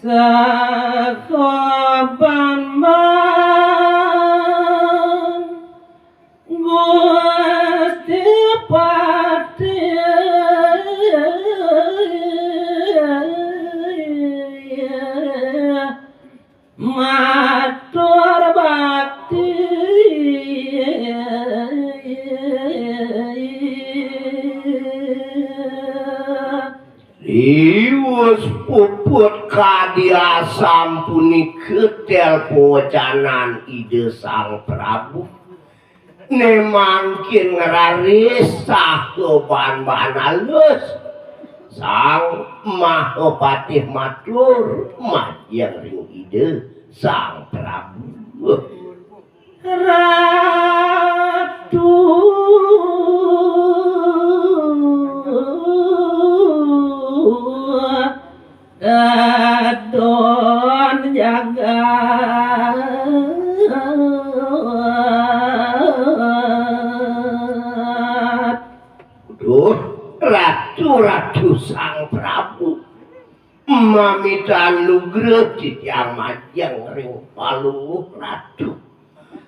Sakoban man Gusti Pati matur bakti Iwes puput kadia sampuni ketel pocanan ide sang Prabu nemangkin ngerarisah keban-ban halus sang Mahapatih matur majang ring ide sang Prabu Ratu Adon jagat Duh, ratu-ratu sang Prabu mamita nugrah titiang majang ring palungguh ratu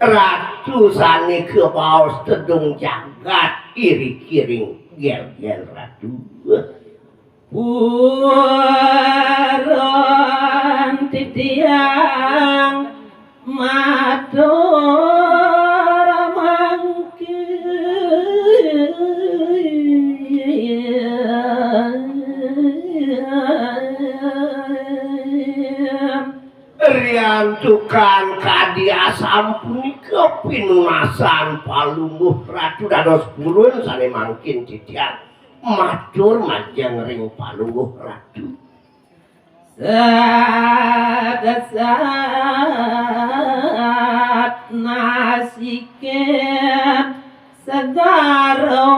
ratu sani kebaos tedung jagat iri-kiring gel-gel ratu Puron titiang matur mangkin rian tukang kadia sampuni kepinunasan palungguh ratu dados purun sani mangkin titiang matur majang ring palungguh ratu saat nasiken segaro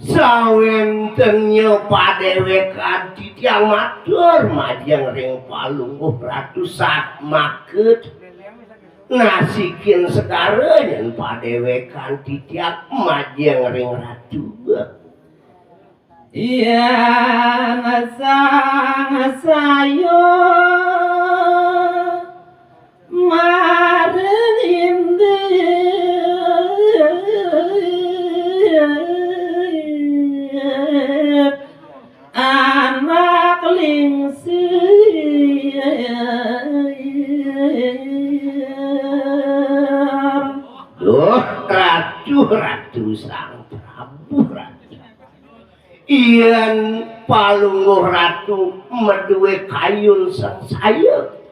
sawentennya padewekan titiang matur majang ring palungguh ratu sak maket nasikin sekarang padewekan titiak majang ring ratu iya ngasang sayo maren inde anak lingsi Duh, ratu-ratu sang Prabu ratu iyan palungguh ratu meduwe kayun sang saya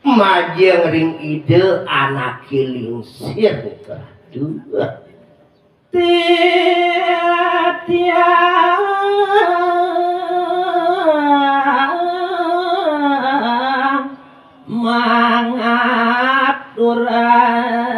majang ring ide anak lingsir ke ratu tiang mangaturan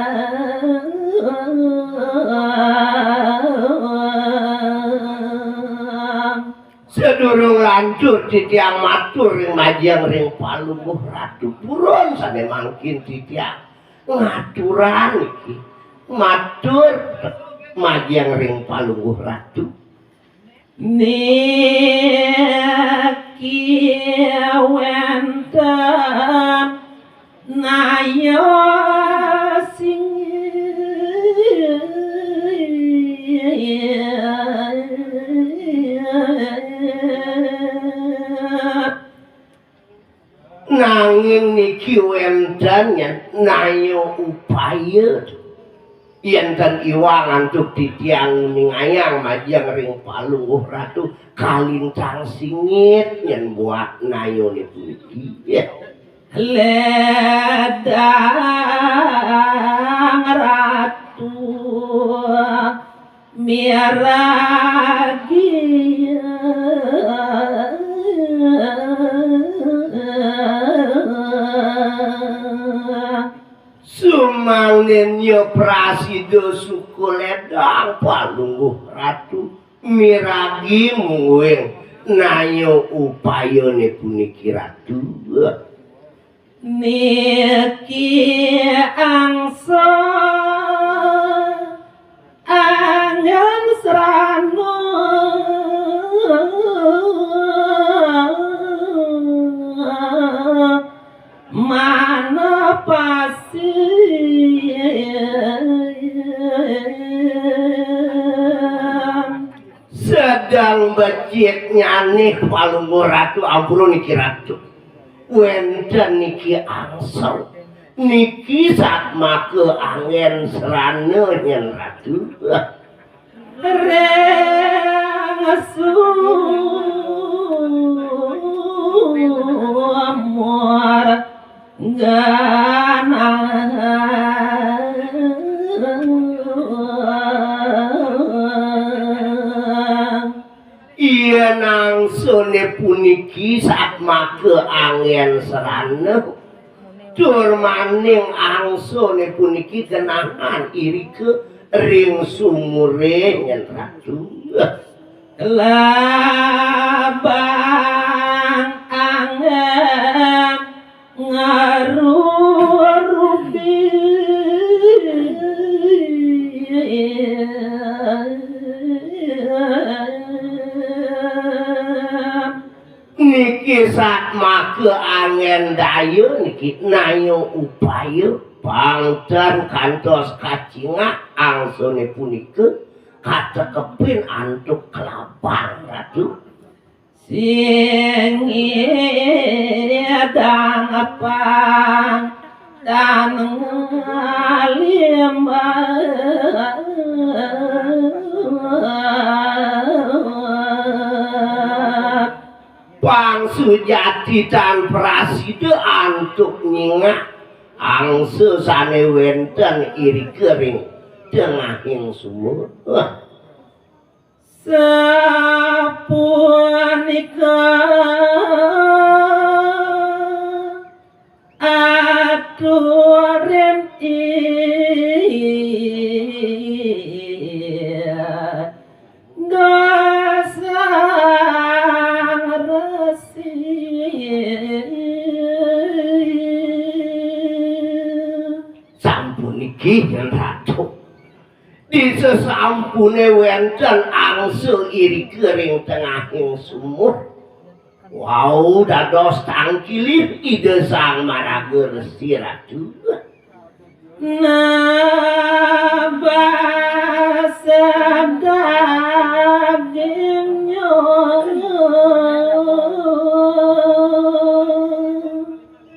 sedurung lanjut titiang matur ring majang ring palungguh ratu purun sane mangkin titiang ngaturan iki matur majang ring palungguh ratu niki wenten nayo sing nanging niki wenten nayo upaya yen kan iwang antuk titiang ningayang majang ring palungguh ratu kalintang singit yen buat nayo ni puniki ledang ratu miragi sumangnya prasido suku ledang palungguh ratu miragi mueng nayo upayane puniki ratu niki angsa angen serano mana pasti sedang becik nyanyi palunggo ratu ampun niki ratu wenten niki angsa niki sak make angin serana nyen ratu Rengasumur ganang iya nangsune puniki sak make angin serana tur maning angsune puniki kenangan irike ring sumure nyen ratu labang angin ngarurubi niki sak make angin dayu niki nayo upaya bangdan kantos kacinga angsune punika katekepin antuk kelabang ratu sing edang apang dan ngalim Pang sujati dan prasida antuk nyingah angse sane wenten iri kering tengahing sumur sapunika aturen dasang resi sampun iki yen ratu di sesampune wenten angse iri kering tengahing sumur wow dados tangkilih ide sang maraga resi ratu nabasa dagingnya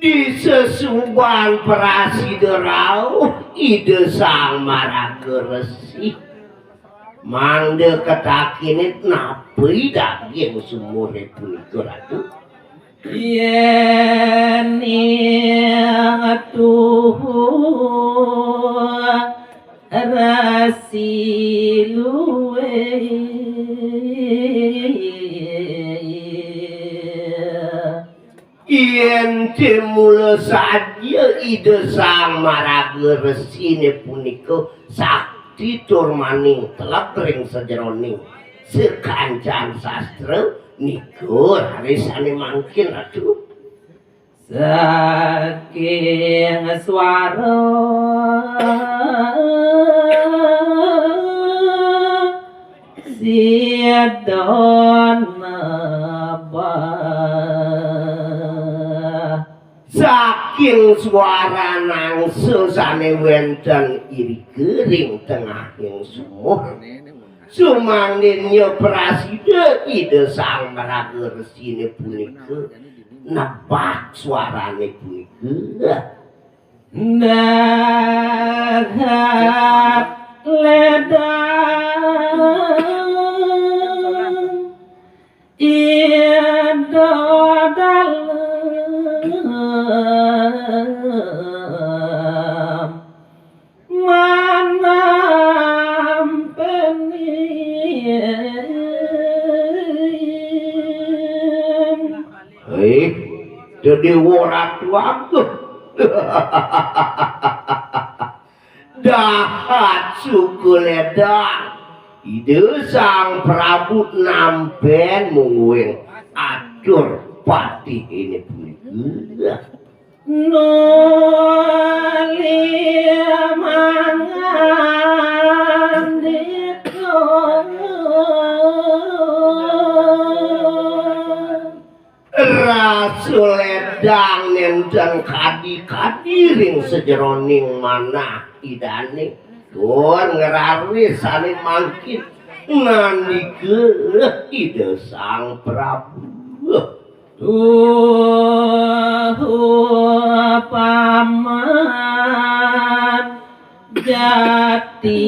di sesuban prasida rauh ide sang maraga resi mangde ketakinit napi daging sumure punika ratu yen ing tuh rasi luwe yen timula saja ide sang maraga resine punika sakti tur maning telep ring sajeroning sekancan sastra niku harisane mangkin ratu saking swara siadon saking suara nangse sane wenten iri kering tengahing sumur sumangdinnya prasida ide sang maraga resine punika nebak suarane punika dahat ledang ido dalam manam penin jadi waratu aku dahat suku ledang ide sang Prabu nampen mungguing atur patih ini punika noliamangan Rasul edang nenten kadi-kadiring sejeroning manah idane Tuhan ngeraris saling mangkit ngandike ide sang Prabu paman jati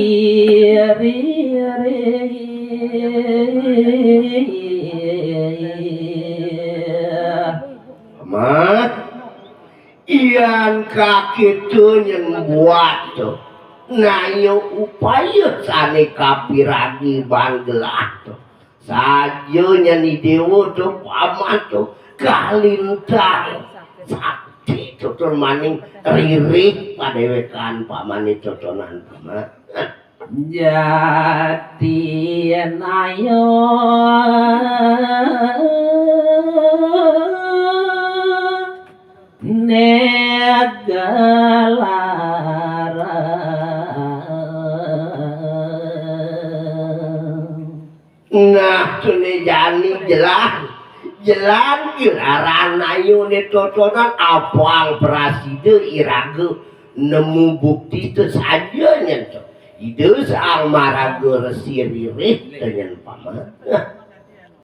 Mat ian kaki tu yang buat tu nayo upaya sane kapiragi banggelah tu sajanya ni dewa tu paman tu kalintang sakti tu maning ririk padewekan paman itu tonan paman jati nayo nah tune jani jelas gelaran ayo ne totonan apang praside iraga nemu bukti itu saja nyentuh ide sang maraga resi ririh dengan paman